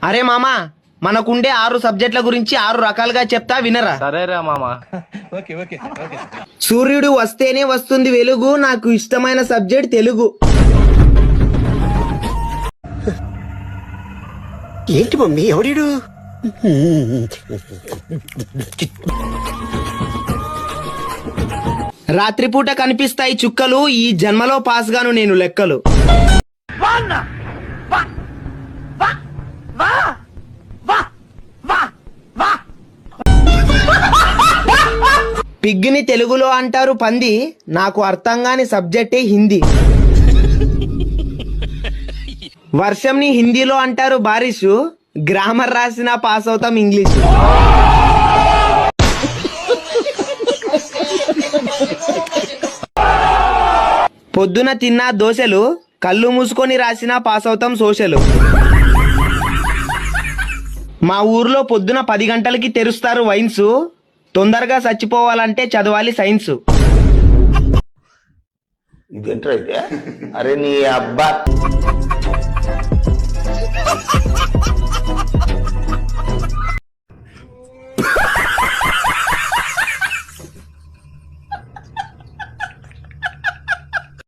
అరే మామా, మనకుండే 6 సబ్జెక్టుల గురించి 6 రకాలుగా చెప్తా వినరా? సరేరా మామా. సూర్యుడు వస్తేనే వస్తుంది వెలుగు, నాకు ఇష్టమైన సబ్జెక్ట్ తెలుగు. ఏంటి మమ్మీ ఎవడీడు? రాత్రిపూట కనిపిస్తాయి చుక్కలు, ఈ జన్మలో పాస్ గాను నేను లెక్కలు. పిగ్గిని తెలుగులో అంటారు పంది, నాకు అర్థం కాని సబ్జెక్టే హిందీ. వర్షంని హిందీలో అంటారు బారిషు, గ్రామర్ రాసినా పాస్ అవుతాం ఇంగ్లీష్. పొద్దున తిన్న దోశలు, కళ్ళు మూసుకొని రాసినా పాస్ అవుతాం సోషలు. మా ఊర్లో పొద్దున 10 గంటలకి తెరుస్తారు వైన్స్, తొందరగా చచ్చిపోవాలంటే చదవాలి సైన్స్. ఇదేంట్రా అయితే? అరే నీ అబ్బా